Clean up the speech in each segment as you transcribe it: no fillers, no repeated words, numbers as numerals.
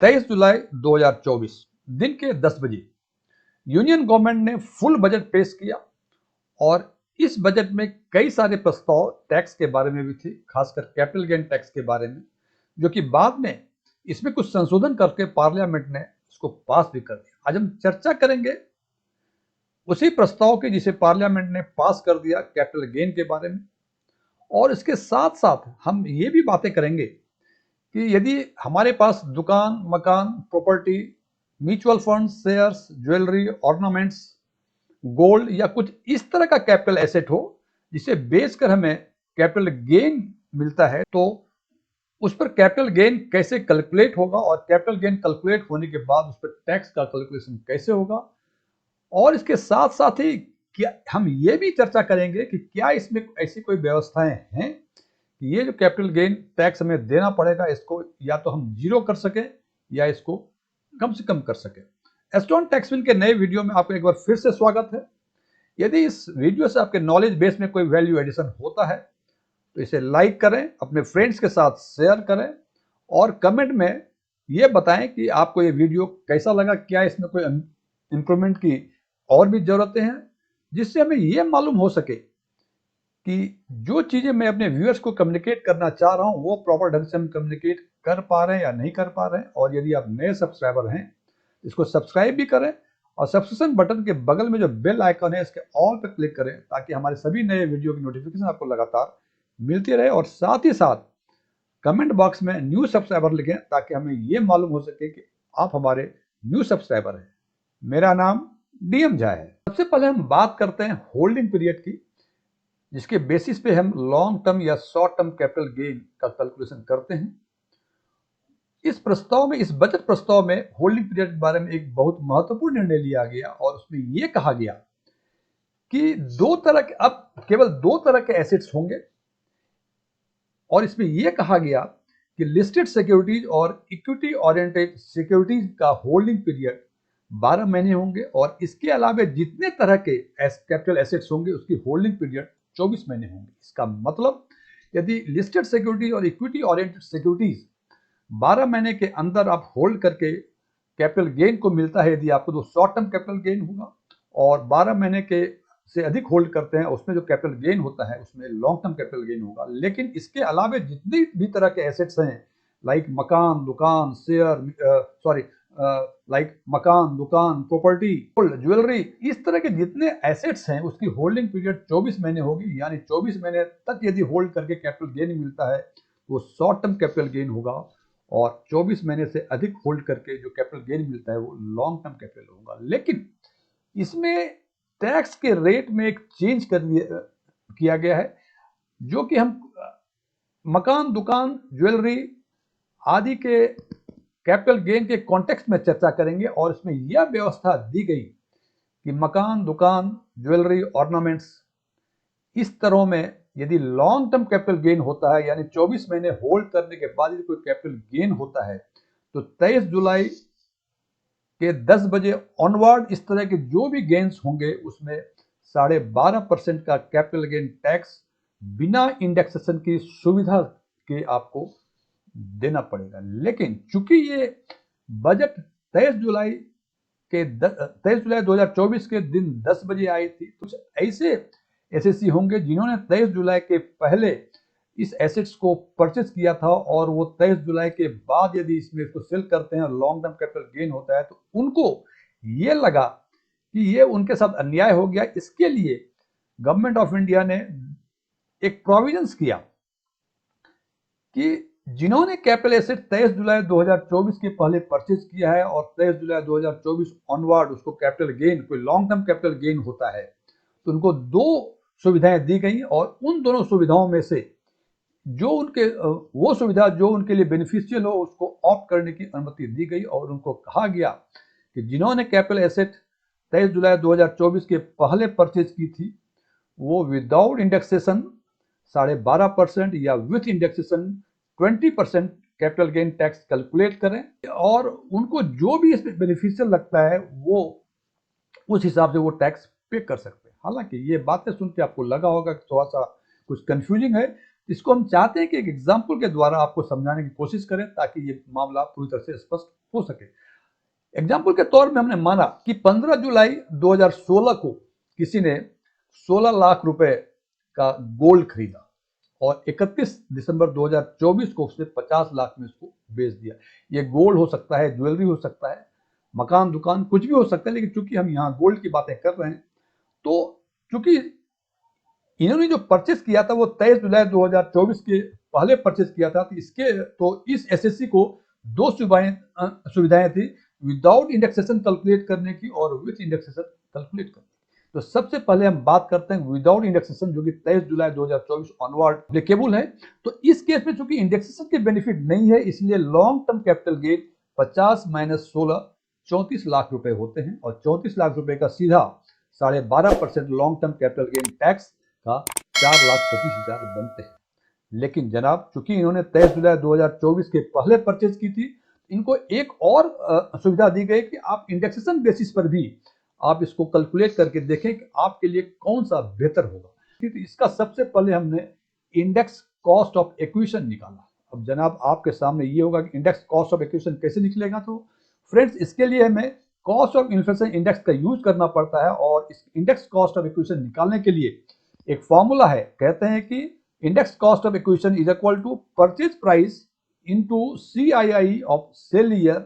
23 जुलाई 2024 दिन के 10 बजे यूनियन गवर्नमेंट ने फुल बजट पेश किया और इस बजट में कई सारे प्रस्ताव टैक्स के बारे में भी थे, खासकर कैपिटल गेन टैक्स के बारे में, जो कि बाद में इसमें कुछ संशोधन करके पार्लियामेंट ने इसको पास भी कर दिया। आज हम चर्चा करेंगे उसी प्रस्ताव की जिसे पार्लियामेंट ने पास कर दिया, कैपिटल गेन के बारे में। और इसके साथ साथ हम ये भी बातें करेंगे कि यदि हमारे पास दुकान, मकान, property, mutual fund, shares, jewellery, ornaments, gold या कुछ इस तरह का कैपिटल एसेट हो जिसे बेचकर हमें कैपिटल गेन मिलता है, तो उस पर कैपिटल गेन कैसे कैलकुलेट होगा और कैपिटल गेन कैलकुलेट होने के बाद उस पर टैक्स का कैलकुलेशन कैसे होगा। और इसके साथ साथ ही क्या हम ये भी चर्चा करेंगे कि क्या इसमें ऐसी कोई व्यवस्थाएं हैं कि ये जो कैपिटल गेन टैक्स हमें देना पड़ेगा, इसको या तो हम जीरो कर सके या इसको कम से कम कर सके। एस्टोन टैक्सविल के नए वीडियो में आपका एक बार फिर से स्वागत है। यदि इस वीडियो से आपके नॉलेज बेस में कोई वैल्यू एडिशन होता है तो इसे लाइक करें, अपने फ्रेंड्स के साथ शेयर करें और कमेंट में ये बताएं कि आपको ये वीडियो कैसा लगा, क्या इसमें कोई इंप्रूवमेंट की और भी जरूरतें हैं, जिससे हमें ये मालूम हो सके कि जो चीजें मैं अपने व्यूअर्स को कम्युनिकेट करना चाह रहा हूं वो प्रॉपर ढंग से हम कम्युनिकेट कर पा रहे हैं या नहीं कर पा रहे हैं। और यदि आप नए सब्सक्राइबर हैं इसको सब्सक्राइब भी करें और सब्सक्रिप्शन बटन के बगल में जो बेल आइकन है इसके ऑल पर क्लिक करें ताकि हमारे सभी नए वीडियो की नोटिफिकेशन आपको लगातार मिलती रहे। और साथ ही साथ कमेंट बॉक्स में न्यू सब्सक्राइबर लिखें ताकि हमें ये मालूम हो सके कि आप हमारे न्यू सब्सक्राइबर हैं। मेरा नाम डीएम झा है। सबसे पहले हम बात करते हैं होल्डिंग पीरियड की, जिसके बेसिस पे हम लॉन्ग टर्म या शॉर्ट टर्म कैपिटल गेन का कैलकुलेशन करते हैं। इस बजट प्रस्ताव में होल्डिंग पीरियड के बारे में एक बहुत महत्वपूर्ण निर्णय लिया गया और उसमें यह कहा गया कि अब केवल दो तरह के एसेट्स होंगे। और इसमें यह कहा गया कि लिस्टेड सिक्योरिटीज और इक्विटी ओरिएंटेड सिक्योरिटीज का होल्डिंग पीरियड 12 महीने होंगे और इसके अलावा जितने तरह के कैपिटल एसेट्स होंगे उसकी होल्डिंग पीरियड 24 महीने होंगे। इसका मतलब यदि लिस्टेड सिक्योरिटी और इक्विटी ओरिएंटेड सिक्योरिटीज 12 महीने के अंदर आप होल्ड करके कैपिटल गेन को मिलता है, यदि आपको तो शॉर्ट टर्म कैपिटल गेन होगा, और 12 महीने के से अधिक होल्ड करते हैं उसमें जो कैपिटल गेन होता है उसमें लॉन्ग टर्म कैपिटल गेन होगा। लेकिन इसके अलावा जितनी भी तरह के एसेट्स हैं लाइक मकान, दुकान, मकान, दुकान, प्रॉपर्टी, ज्वेलरी, इस तरह के जितने एसेट्स हैं उसकी होल्डिंग पीरियड 24 महीने होगी। यानी 24 महीने तक यदि होल्ड करके कैपिटल गेन मिलता है तो शॉर्ट टर्म कैपिटल गेन होगा और 24 महीने से अधिक होल्ड करके जो कैपिटल गेन मिलता है वो लॉन्ग टर्म कैपिटल होगा। लेकिन इसमें टैक्स के रेट में एक चेंज किया गया है, जो कि हम मकान, दुकान, ज्वेलरी आदि के कैपिटल गेन के कॉन्टेक्स्ट में चर्चा करेंगे। और इसमें यह व्यवस्था दी गई कि मकान, दुकान, ज्वेलरी, ऑर्नामेंट्स इस तरह में यदि लॉन्ग टर्म कैपिटल गेन होता है यानी 24 महीने होल्ड करने के बाद यदि कोई कैपिटल गेन होता है तो 23 जुलाई के 10 बजे ऑनवर्ड इस तरह के जो भी गेन्स होंगे उसमें 12.5% का कैपिटल गेन टैक्स बिना इंडेक्सेशन की सुविधा के आपको देना पड़ेगा। लेकिन चूंकि ये बजट 23 जुलाई 2024 के दिन 10 बजे आई थी, कुछ ऐसे एसएससी होंगे जिन्होंने 23 जुलाई के पहले इस एसेट्स को परचेज किया था और वो 23 जुलाई के बाद यदि इसमें इसको सेल करते हैं और लॉन्ग टर्म कैपिटल गेन होता है तो उनको ये लगा कि ये उनके साथ अन्याय हो गया। इसके लिए गवर्नमेंट ऑफ इंडिया ने एक प्रोविजंस किया कि जिन्होंने कैपिटल एसेट 23 जुलाई 2024 के पहले परचेज किया है और 23 जुलाई 2024 ऑनवर्ड उसको कैपिटल गेन, कोई लॉन्ग टर्म कैपिटल गेन होता है, तो उनको दो सुविधाएं दी गई और उन दोनों सुविधाओं में से वो सुविधा जो उनके लिए बेनिफिशियल हो उसको ऑप्ट करने की अनुमति दी गई। और उनको कहा गया कि जिन्होंने कैपिटल एसेट 23 जुलाई 2024 के पहले परचेज की थी वो विदाउट इंडेक्सेशन 12.5% या with indexation 20% capital gain tax calculate करें और उनको जो भी इसमें बेनिफिशियल लगता है वो उस हिसाब से वो टैक्स पे कर सकते हैं। हालांकि ये बातें सुन के आपको लगा होगा कि थोड़ा सा कुछ कंफ्यूजिंग है, इसको हम चाहते हैं कि एक एग्जाम्पल के द्वारा आपको समझाने की कोशिश करें ताकि ये मामला पूरी तरह से स्पष्ट हो सके। एग्जाम्पल के तौर में हमने माना कि 15 जुलाई 2016 को किसी ने 16 लाख रुपए का गोल्ड खरीदा और 31 दिसंबर 2024 को उसने 50 लाख में उसको बेच दिया। ये गोल्ड हो सकता है, ज्वेलरी हो सकता है, मकान दुकान कुछ भी हो सकता है, लेकिन चूंकि हम यहाँ गोल्ड की बातें कर रहे हैं तो चूंकि इन्होंने जो परचेस किया था वो 23 जुलाई 2024 के पहले परचेस किया था, तो इस एसएससी को दो सुविधाएं थी, विदाउट इंडेक्सेशन कैलकुलेट करने की और विथ इंडेक्सेशन कैलकुलेट करने की। तो सबसे पहले हम बात करते हैं विदाउट इंडेक्सेशन, जो कि 23 जुलाई 2024 ऑनवर्ड एप्लीकेबल है। तो इस केस में चूंकि इंडेक्सेशन के बेनिफिट नहीं है, इसलिए long term capital gain 50 minus 16 34 lakh रुपए होते हैं और 34 लाख रुपए का सीधा 12.5% long term capital gain tax का 4,25,000 बनते हैं। लेकिन जनाब चूंकि इन्होंने 23 जुलाई 2024 के पहले परचेज की थी, इनको एक और सुविधा दी गई कि आप इंडेक्सेशन बेसिस पर भी आप इसको कैलकुलेट करके देखें कि आपके लिए कौन सा बेहतर होगा। तो इसका सबसे पहले हमने इंडेक्स कॉस्ट ऑफ एक्विजिशन निकाला। अब जनाब आपके सामने ये होगा कि इंडेक्स कॉस्ट ऑफ एक्विजिशन कैसे निकलेगा। तो फ्रेंड्स इसके लिए हमें कॉस्ट ऑफ इन्फ्लेशन इंडेक्स का यूज करना पड़ता है और इस इंडेक्स कॉस्ट ऑफ एक्विजिशन निकालने के लिए एक फॉर्मूला है। कहते हैं कि index cost of acquisition is equal to purchase price into CII of sale year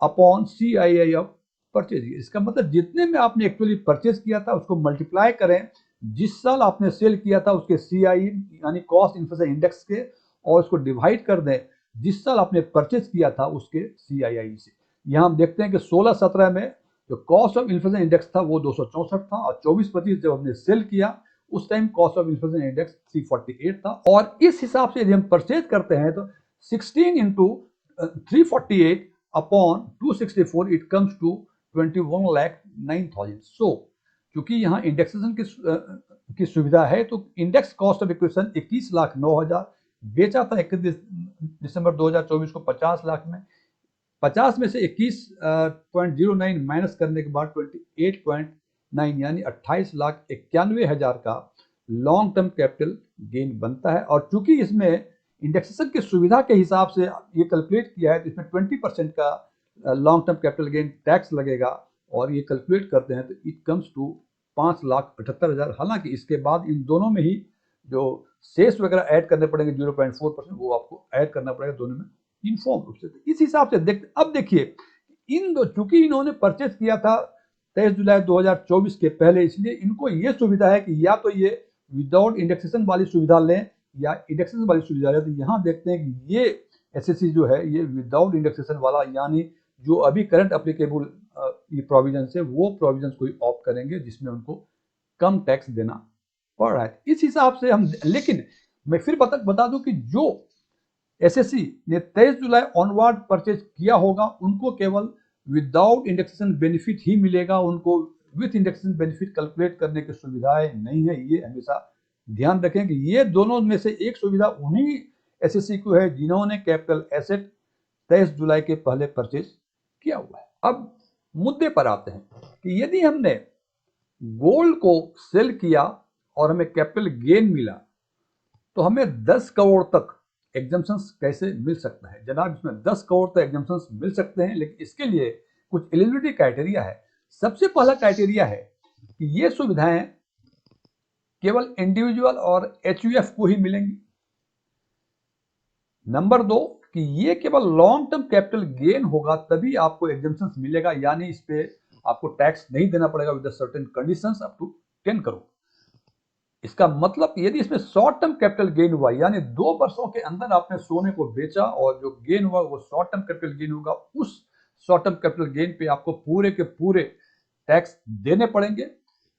upon CII of purchase year. इसका मतलब जितने में आपने एक्चुअली परचेज किया था उसको मल्टीप्लाई करें जिस साल आपने सेल किया था उसके CII यानी कॉस्ट इन्फ्लेशन इंडेक्स के, और उसको डिवाइड कर दें जिस साल आपने परचेज किया था उसके CII से। यहाँ हम देखते हैं कि 16-17 में जो कॉस्ट ऑफ इन्फ्लेशन इंडेक्स था वो 264 था और 24-25 जब हमने सेल किया उस time cost of inflation index 348 था। और इस हिसाब से यदि हम परचेज करते हैं तो 16 into 348 upon 264 it comes to 21,09,000। So क्योंकि यहाँ इंडेक्सेशन की सुविधा है तो इंडेक्स कॉस्ट ऑफ इक्विजिशन 21,09,000 बेचा था 31 दिसंबर 2024 को 50 लाख में। 50 में से 21.09 माइनस करने के बाद 28.9 यानी 28,91,000 का लॉन्ग टर्म कैपिटल गेन बनता है। और चूंकि इसमें इंडेक्सेशन की सुविधा के हिसाब से ये कैलकुलेट किया है तो इसमें 20% का long term capital gain tax लगेगा और ये कैलकुलेट करते हैं तो इट कम्स टू 5,78,000। हालांकि इसके बाद इन दोनों में ही जो शेष वगैरह ऐड करने पड़ेंगे 0.4%, वो आपको ऐड करना पड़ेगा दोनों में यूनिफॉर्म रूप से। इस हिसाब से अब देखिए इन दो, चूंकि इन्होंने परचेज किया था 23 जुलाई 2024 के पहले, इसलिए इनको ये सुविधा है कि या तो ये विदाउट इंडेक्सेशन वाली सुविधा लें या इंडेक्सेशन वाली सुविधा लें। तो यहाँ देखते हैं कि ये एसएससी जो है ये विदाउट इंडेक्सेशन वाला यानी जो अभी करंट अप्लीकेबल प्रोविजन है वो प्रोविजन को ही ऑप्ट करेंगे जिसमें उनको कम टैक्स देना पड़ रहा है। इस हिसाब से हम, लेकिन मैं फिर बता दूं कि जो एसएससी ने 23 जुलाई ऑनवर्ड परचेज किया होगा उनको केवल विदाउट इंडेक्सेशन बेनिफिट ही मिलेगा, उनको विथ इंडेक्सेशन बेनिफिट कैलकुलेट करने की सुविधाएं नहीं है। ये हमेशा ध्यान रखें कि ये दोनों में से एक सुविधा उन्हीं एसएससी को है जिन्होंने कैपिटल एसेट 23 जुलाई के पहले परचेज किया हुआ है। अब मुद्दे पर आते हैं कि यदि हमने गोल्ड को सेल किया और हमें कैपिटल गेन मिला तो हमें 10 करोड़ तक एग्जम्पशंस कैसे मिल सकता है। जनाब इसमें 10 करोड़ तक एग्जम्पशंस मिल सकते हैं, लेकिन इसके लिए कुछ एलिजिबिलिटी क्राइटेरिया है। सबसे पहला क्राइटेरिया है कि ये सुविधाएं केवल इंडिविजुअल और HUF को ही मिलेंगी। नंबर 2 कि ये केवल लॉन्ग टर्म कैपिटल गेन होगा तभी आपको एग्जम्पशंस मिलेगा, यानी इस पे आपको टैक्स नहीं देना पड़ेगा with certain conditions up to 10 crore. इसका मतलब यदि इसमें शॉर्ट टर्म कैपिटल गेन हुआ यानी 2 वर्षों के अंदर आपने सोने को बेचा और जो गेन हुआ वो शॉर्ट टर्म कैपिटल गेन होगा, उस शॉर्ट टर्म कैपिटल गेन पे आपको पूरे के पूरे टैक्स देने पड़ेंगे।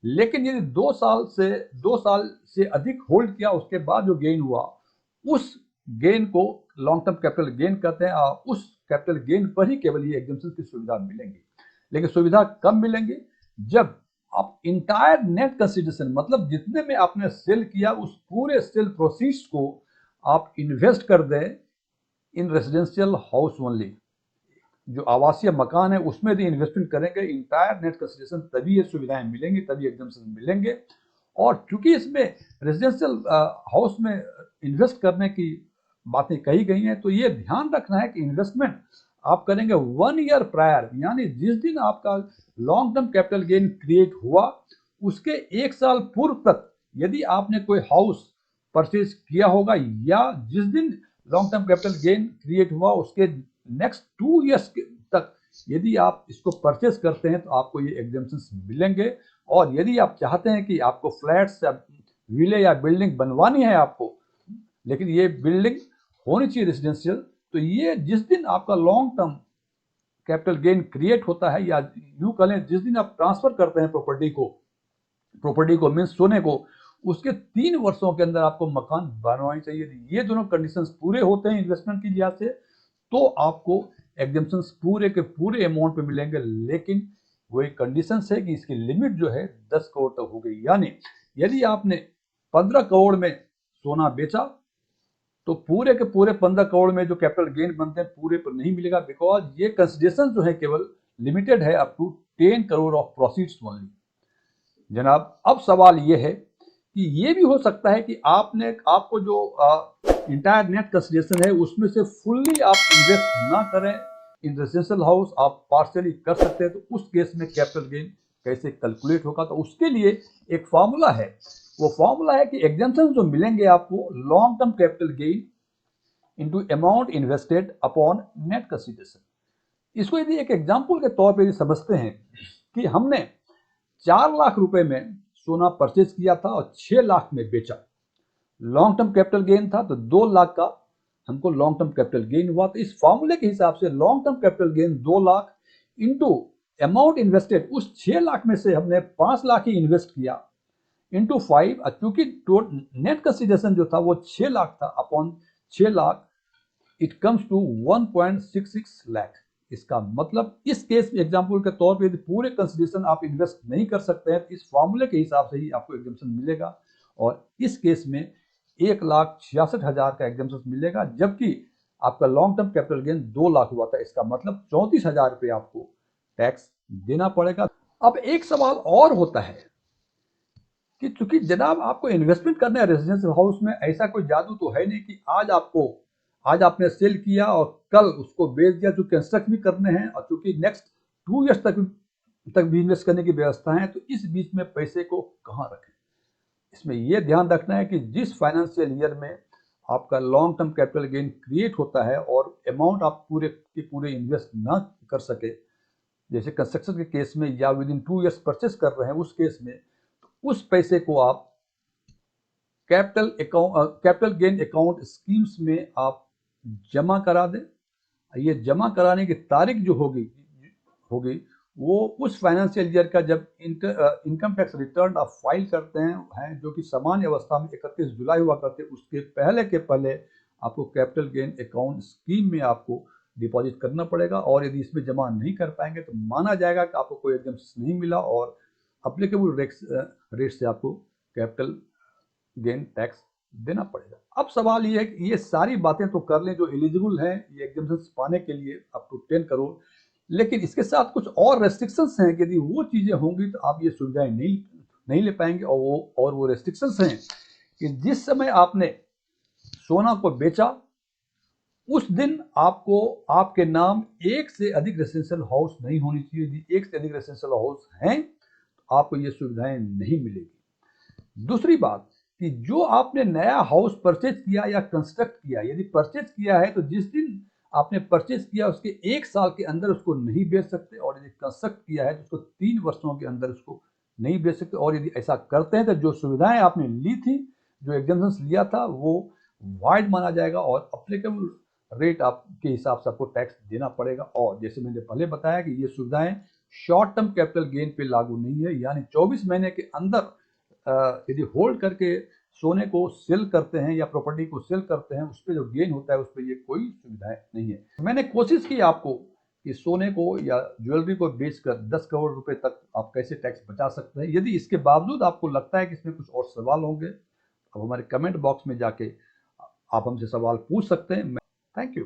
लेकिन यदि 2 साल से अधिक होल्ड किया उसके बाद जो गेन हुआ उस गेन को लॉन्ग टर्म कैपिटल गेन कहते हैं और उस कैपिटल गेन पर ही केवल ये एग्जम्पशन की सुविधा मिलेंगी। लेकिन सुविधा कब मिलेंगी? जब आप इंटायर नेट कंसिडरेशन मतलब जितने में आपने सेल किया उस पूरे सेल प्रोसीड्स को आप इन्वेस्ट कर दें इन रेजिडेंशियल हाउस ओनली, जो आवासीय मकान है उसमें भी इन्वेस्टमेंट करेंगे। इंटायर नेट कंसिडरेशन तभी ये सुविधाएं मिलेंगी, तभी एग्जम्पशन मिलेंगे। और चूंकि इसमें रेजिडेंशियल हाउस में इन्वेस्ट करने की बातें कही गई हैं, तो ये ध्यान रखना है कि इन्वेस्टमेंट आप करेंगे 1 ईयर प्रायर, यानी जिस दिन आपका long term capital gain create हुआ उसके 1 साल पूर्व तक यदि आपने कोई हाउस परचेज किया होगा, या जिस दिन long term capital gain create हुआ उसके नेक्स्ट 2 ईयर्स तक यदि आप इसको परचेज करते हैं तो आपको ये एग्जेम्पशंस मिलेंगे। और यदि आप चाहते हैं कि आपको फ्लैट्स या विले या बिल्डिंग बनवानी है आपको, लेकिन ये बिल्डिंग होनी चाहिए रेजिडेंशियल, तो ये जिस दिन आपका long term capital gain create होता है, या यूं कहें जिस दिन आप ट्रांसफर करते हैं प्रॉपर्टी को मीन्स सोने को, उसके 3 वर्षों के अंदर आपको मकान बनवानी चाहिए। ये दोनों कंडीशंस पूरे होते हैं इन्वेस्टमेंट की लिहाज से, तो आपको एग्जेम्पशंस पूरे के पूरे अमाउंट पे मिलेंगे। लेकिन वही कंडीशंस है कि इसकी लिमिट जो है 10 करोड़ तक हो गई, यानी यदि आपने 15 करोड़ में सोना बेचा तो पूरे के पूरे 15 करोड़ में जो कैपिटल गेन बनते हैं पूरे पर नहीं मिलेगा, बिकॉज ये कंसिडरेशन जो है केवल लिमिटेड है up to 10 crore of proceeds only. जनाब, अब सवाल ये है कि ये भी हो सकता है कि आपको जो इंटायर नेट कंसिडरेशन है उसमें से फुल्ली आप इन्वेस्ट ना करें इन रेजिडेंशियल हाउस, आप पार्शियली कर सकते हैं। तो उस केस में कैपिटल गेन कैसे कैलकुलेट होगा, तो उसके लिए एक फॉर्मूला है। वो फॉर्मूला है कि एग्जेम्पशन जो मिलेंगे आपको long term capital gain into amount invested upon net consideration. इसको यदि एक एग्जांपल के तौर पे समझते हैं कि हमने 4 लाख रुपए में सोना परचेज किया था और 6 लाख में बेचा, लॉन्ग टर्म कैपिटल गेन था, तो 2 लाख का हमको लॉन्ग टर्म कैपिटल गेन हुआ। तो इस फॉर्मूले के हिसाब से long term capital gain 2 lakh into amount invested, उस 6 लाख में से हमने 5 लाख ही इन्वेस्ट किया, इंटू 5, क्योंकि नेट कंसिडरेशन जो था वो 6 लाख था, upon 6 lakh it comes to 1.66 lakh. इसका मतलब इस केस में एग्जांपल के तौर पे यदि पूरे कंसिडरेशन आप इन्वेस्ट नहीं कर सकते हैं, इस फॉर्मूले के हिसाब से ही आपको एग्जाम्पशन मिलेगा, और इस केस में 1,66,000 का एग्जाम्पशन मिलेगा, जबकि आपका long term capital gain 2 lakh हुआ था। इसका मतलब 34,000 रुपये आपको टैक्स देना पड़ेगा। अब एक सवाल और होता है कि चूंकि जनाब आपको इन्वेस्टमेंट करना है रेजिडेंशियल हाउस में, ऐसा कोई जादू तो है नहीं कि आज आपने सेल किया और कल उसको बेच दिया, जो कंस्ट्रक्ट भी करने हैं और चूंकि नेक्स्ट 2 ईयर्स तक भी इन्वेस्ट करने की व्यवस्था है, तो इस बीच में पैसे को कहाँ रखें। इसमें यह ध्यान रखना है कि जिस फाइनेंशियल ईयर में आपका long term capital gain create होता है और अमाउंट आप पूरे के पूरे इन्वेस्ट ना कर सके, जैसे कंस्ट्रक्शन के केस में या विद इन 2 ईयर्स परचेस कर रहे हैं उस केस में, तो उस पैसे को आप कैपिटल गेन अकाउंट स्कीम्स में आप जमा करा दें। ये जमा कराने की तारीख जो होगी वो उस फाइनेंशियल ईयर का जब इनकम टैक्स रिटर्न आप फाइल करते हैं जो कि सामान्य अवस्था में 31 जुलाई हुआ करते हैं, उसके पहले के पहले आपको कैपिटल गेन अकाउंट स्कीम में आपको डिपॉजिट करना पड़ेगा। और यदि इसमें जमा नहीं कर पाएंगे तो माना जाएगा कि आपको कोई एग्जाम्पशन नहीं मिला और अप्लीकेबल रेट से आपको कैपिटल गेन टैक्स देना पड़ेगा। अब सवाल ये है कि ये सारी बातें तो कर लें जो एलिजिबल हैं ये एग्जाम्पशन पाने के लिए अप टू 10 करोड़, लेकिन इसके साथ कुछ और रेस्ट्रिक्शंस हैं कि यदि वो चीज़ें होंगी तो आप ये सुविधाएं नहीं ले पाएंगे। और वो रेस्ट्रिक्शंस हैं कि जिस समय आपने सोना को बेचा उस दिन आपको आपके नाम एक से अधिक रेजिडेंशियल हाउस नहीं होनी चाहिए। यदि एक से अधिक रेजिडेंशियल हाउस हैं तो आपको ये सुविधाएं नहीं मिलेगी। दूसरी बात कि जो आपने नया हाउस परचेज किया या कंस्ट्रक्ट किया, यदि परचेज किया है तो जिस दिन आपने परचेज किया उसके 1 साल के अंदर उसको नहीं बेच सकते, और यदि कंस्ट्रक्ट किया है तो उसको 3 वर्षों के अंदर उसको नहीं बेच सकते। और यदि ऐसा करते हैं तो जो सुविधाएं आपने ली थी, जो एग्जाम्पशन लिया था, वो वाइड माना जाएगा और अप्लीकेबल रेट आपके हिसाब से आपको टैक्स देना पड़ेगा। और जैसे मैंने पहले बताया कि ये सुविधाएं शॉर्ट टर्म कैपिटल गेन पे लागू नहीं है, यानी 24 महीने के अंदर यदि होल्ड करके सोने को सेल करते हैं या प्रॉपर्टी को सेल करते हैं, उस पर जो गेन होता है उस पर ये कोई सुविधाएं नहीं है। मैंने कोशिश की आपको कि सोने को या ज्वेलरी को बेचकर 10 करोड़ रुपए तक आप कैसे टैक्स बचा सकते हैं। यदि इसके बावजूद आपको लगता है कि इसमें कुछ और सवाल होंगे, अब हमारे कमेंट बॉक्स में जाके आप हमसे सवाल पूछ सकते हैं। Thank you.